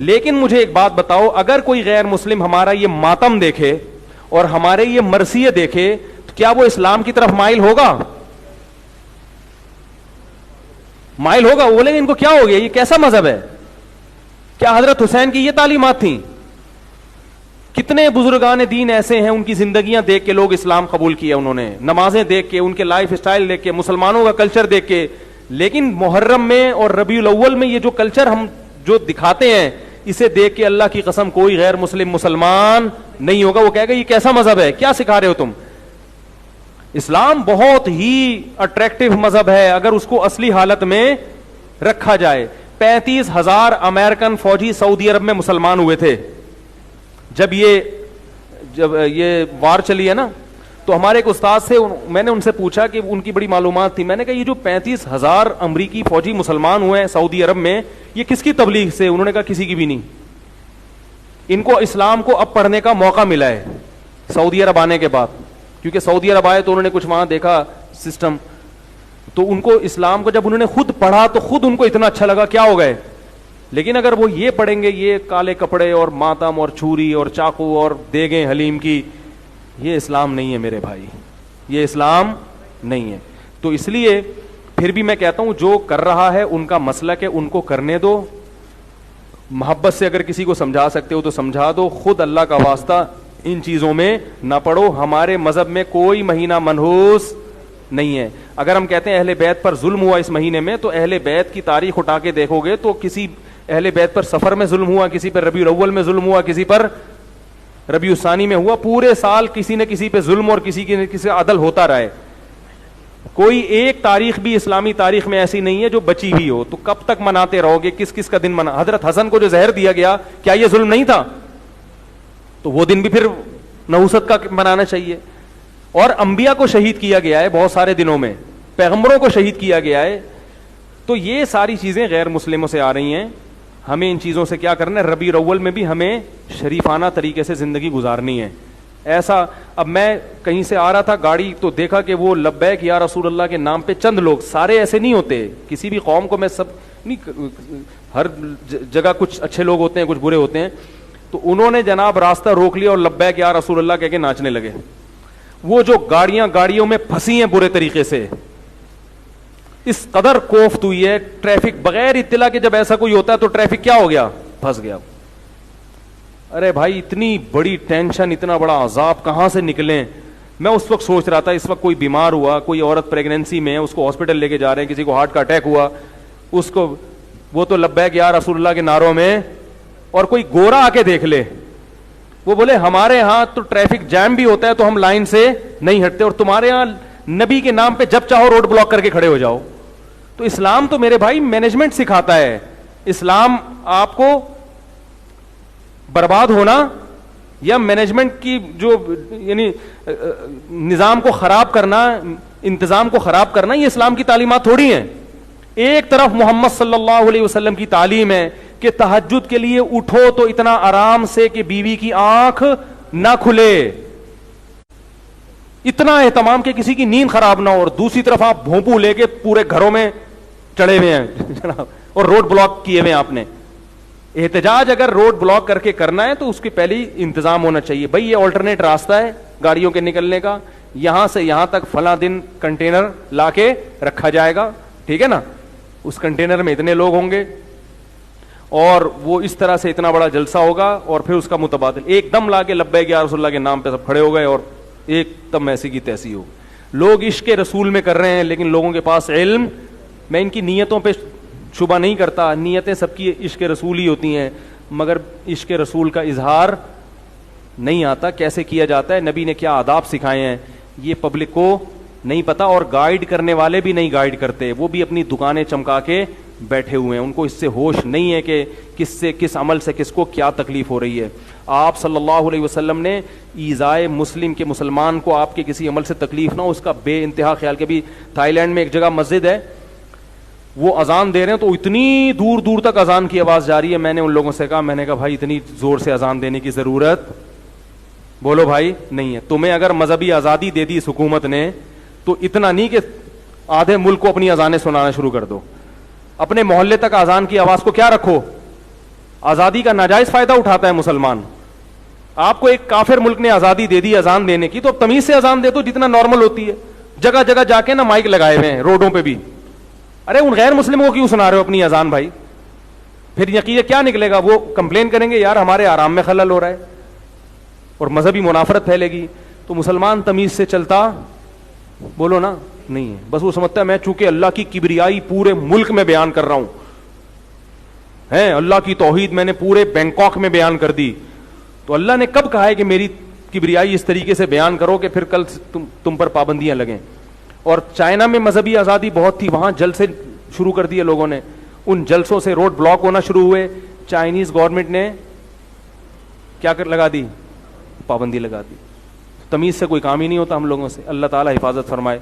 لیکن مجھے ایک بات بتاؤ, اگر کوئی غیر مسلم ہمارا یہ ماتم دیکھے اور ہمارے یہ مرثیے دیکھے تو کیا وہ اسلام کی طرف مائل ہوگا؟ مائل ہوگا. وہ بولیں گے ان کو کیا ہو گیا, یہ کیسا مذہب ہے؟ کیا حضرت حسین کی یہ تعلیمات تھیں؟ کتنے بزرگان دین ایسے ہیں ان کی زندگیاں دیکھ کے لوگ اسلام قبول کیا, انہوں نے نمازیں دیکھ کے, ان کے لائف اسٹائل دیکھ کے, مسلمانوں کا کلچر دیکھ کے. لیکن محرم میں اور ربیع الاول میں یہ جو کلچر ہم جو دکھاتے ہیں, اسے دیکھ کے اللہ کی قسم کوئی غیر مسلم مسلمان نہیں ہوگا. وہ کہے گا یہ کیسا مذہب ہے, کیا سکھا رہے ہو تم؟ اسلام بہت ہی اٹریکٹیو مذہب ہے اگر اس کو اصلی حالت میں رکھا جائے. 35,000 امریکن فوجی سعودی عرب میں مسلمان ہوئے تھے جب یہ وار چلی ہے نا. تو ہمارے ایک استاد سے میں نے ان سے پوچھا کہ ان کی بڑی معلومات تھی. میں نے کہا یہ جو 35,000 امریکی فوجی مسلمان ہوئے ہیں سعودی عرب میں, یہ کس کی تبلیغ سے؟ انہوں نے کہا کسی کی بھی نہیں. ان کو اسلام کو اب پڑھنے کا موقع ملا ہے سعودی عرب آنے کے بعد, کیونکہ سعودی عرب آئے تو انہوں نے کچھ وہاں دیکھا سسٹم, تو ان کو اسلام کو جب انہوں نے خود پڑھا تو خود ان کو اتنا اچھا لگا, کیا ہو گئے. لیکن اگر وہ یہ پڑھیں گے یہ کالے کپڑے اور ماتم اور چھری اور چاقو اور دیگیں حلیم کی, یہ اسلام نہیں ہے میرے بھائی, یہ اسلام نہیں ہے. تو اس لیے پھر بھی میں کہتا ہوں جو کر رہا ہے ان کا مسلک ہے, ان کو کرنے دو. محبت سے اگر کسی کو سمجھا سکتے ہو تو سمجھا دو, خود اللہ کا واسطہ ان چیزوں میں نہ پڑو. ہمارے مذہب میں کوئی مہینہ منحوس نہیں ہے. اگر ہم کہتے ہیں اہل بیت پر ظلم ہوا اس مہینے میں, تو اہل بیت کی تاریخ اٹھا کے دیکھو گے تو کسی اہل بیت پر سفر میں ظلم ہوا, کسی پر ربیع الاول میں ظلم ہوا, کسی پر ربیع الثانی میں ہوا. پورے سال کسی نہ کسی پہ ظلم اور کسی کی کسی عدل ہوتا رہے. کوئی ایک تاریخ بھی اسلامی تاریخ میں ایسی نہیں ہے جو بچی ہوئی ہو. تو کب تک مناتے رہو گے؟ کس کس کا دن منا؟ حضرت حسن کو جو زہر دیا گیا, کیا یہ ظلم نہیں تھا؟ تو وہ دن بھی پھر نحوست کا منانا چاہیے. اور انبیاء کو شہید کیا گیا ہے بہت سارے دنوں میں, پیغمبروں کو شہید کیا گیا ہے. تو یہ ساری چیزیں غیر مسلموں سے آ رہی ہیں. ہمیں ان چیزوں سے کیا کرنا ہے؟ ربیع الاول میں بھی ہمیں شریفانہ طریقے سے زندگی گزارنی ہے. ایسا اب میں کہیں سے آ رہا تھا گاڑی, تو دیکھا کہ وہ لبیک یا رسول اللہ کے نام پہ چند لوگ, سارے ایسے نہیں ہوتے, کسی بھی قوم کو میں سب نہیں, ہر جگہ کچھ اچھے لوگ ہوتے ہیں کچھ برے ہوتے ہیں. تو انہوں نے جناب راستہ روک لیا اور لبیک یا رسول اللہ کہہ کے ناچنے لگے. وہ جو گاڑیوں میں پھنسی ہیں برے طریقے سے, اس قدر کوفت ہوئی ہے ٹریفک بغیر اطلاع کے. جب ایسا کوئی ہوتا ہے تو ٹریفک کیا ہو گیا؟ پھنس گیا. ارے بھائی اتنی بڑی ٹینشن, اتنا بڑا عذاب کہاں سے نکلیں؟ میں اس وقت سوچ رہا تھا, اس وقت کوئی بیمار ہوا, کوئی عورت پریگنینسی میں ہے, اس کو ہاسپٹل لے کے جا رہے ہیں, کسی کو ہارٹ کا اٹیک ہوا, اس کو وہ تو لبیک یا رسول اللہ کے نعروں میں, اور کوئی گورا آ کے دیکھ لے, وہ بولے ہمارے ہاں تو ٹریفک جام بھی ہوتا ہے تو ہم لائن سے نہیں ہٹتے, اور تمہارے ہاں نبی کے نام پہ جب چاہو روڈ بلاک کر کے کھڑے ہو جاؤ. تو اسلام تو میرے بھائی مینجمنٹ سکھاتا ہے. اسلام آپ کو برباد ہونا یا مینجمنٹ کی جو یعنی نظام کو خراب کرنا, انتظام کو خراب کرنا, یہ اسلام کی تعلیمات تھوڑی ہیں. ایک طرف محمد صلی اللہ علیہ وسلم کی تعلیم ہے کہ تہجد کے لیے اٹھو تو اتنا آرام سے کہ بیوی کی آنکھ نہ کھلے, اتنا اہتمام کہ کسی کی نیند خراب نہ ہو, اور دوسری طرف آپ بھونپو لے کے پورے گھروں میں چڑھے ہوئے ہیں جناب, اور روڈ بلاک کیے ہوئے ہیں آپ نے. احتجاج اگر روڈ بلاک کر کے کرنا ہے تو اس کی پہلی انتظام ہونا چاہیے, بھائی یہ آلٹرنیٹ راستہ ہے گاڑیوں کے نکلنے کا, یہاں سے یہاں تک فلاں دن کنٹینر لا کے رکھا جائے گا, ٹھیک ہے نا, اس کنٹینر میں اتنے لوگ ہوں گے, اور وہ اس طرح سے اتنا بڑا جلسہ ہوگا, اور پھر اس کا متبادل ایک دم لا کے لبیک یا رسول اللہ کے نام پہ سب کھڑے ہو گئے, اور ایک دم ایسی کی تیسی ہو. لوگ عشق رسول میں کر رہے ہیں لیکن لوگوں کے پاس علم, میں ان کی نیتوں پہ شبہ نہیں کرتا, نیتیں سب کی عشق رسول ہی ہوتی ہیں, مگر عشق رسول کا اظہار نہیں آتا, کیسے کیا جاتا ہے, نبی نے کیا آداب سکھائے ہیں, یہ پبلک کو نہیں پتا, اور گائیڈ کرنے والے بھی نہیں گائیڈ کرتے, وہ بھی اپنی دکانیں چمکا کے بیٹھے ہوئے ہیں, ان کو اس سے ہوش نہیں ہے کہ کس عمل سے کس کو کیا تکلیف ہو رہی ہے. آپ صلی اللہ علیہ وسلم نے ایذائے مسلم کے مسلمان کو آپ کے کسی عمل سے تکلیف نہ ہو اس کا بے انتہا خیال. کے بھی تھائی لینڈ میں ایک جگہ مسجد ہے, وہ اذان دے رہے ہیں تو اتنی دور دور تک اذان کی آواز جا رہی ہے. میں نے ان لوگوں سے کہا, میں نے کہا بھائی اتنی زور سے اذان دینے کی ضرورت, بولو بھائی, نہیں ہے. تمہیں اگر مذہبی آزادی دے دی اس حکومت نے تو اتنا نہیں کہ آدھے ملک کو اپنی اذانیں سنانا شروع کر دو, اپنے محلے تک اذان کی آواز کو کیا رکھو, آزادی کا ناجائز فائدہ اٹھاتا ہے مسلمان. آپ کو ایک کافر ملک نے آزادی دے دی اذان دینے کی, تو اب تمیز سے اذان دے دو جتنا نارمل ہوتی ہے. جگہ جگہ جا کے نا مائک لگائے ہوئے ہیں روڈوں پہ بھی. ارے ان غیر مسلموں کو کیوں سنا رہے ہو اپنی اذان بھائی؟ پھر یقین کیا نکلے گا؟ وہ کمپلین کریں گے یار ہمارے آرام میں خلل ہو رہا ہے, اور مذہبی منافرت پھیلے گی. تو مسلمان تمیز سے چلتا بولو نا نہیں ہے. بس وہ سمجھتا ہے میں چونکہ اللہ کی کبریائی پورے ملک میں بیان کر رہا ہوں, ہے اللہ کی توحید میں نے پورے بینکاک میں بیان کر دی, تو اللہ نے کب کہا ہے کہ میری کبریائی اس طریقے سے بیان کرو کہ پھر کل تم پر پابندیاں لگیں. اور چائنا میں مذہبی آزادی بہت تھی, وہاں جلسے شروع کر دیے لوگوں نے, ان جلسوں سے روڈ بلاک ہونا شروع ہوئے. چائنیز گورنمنٹ نے کیا کر لگا دی؟ پابندی لگا دی. تمیز سے کوئی کام ہی نہیں ہوتا ہم لوگوں سے. اللہ تعالیٰ حفاظت فرمائے.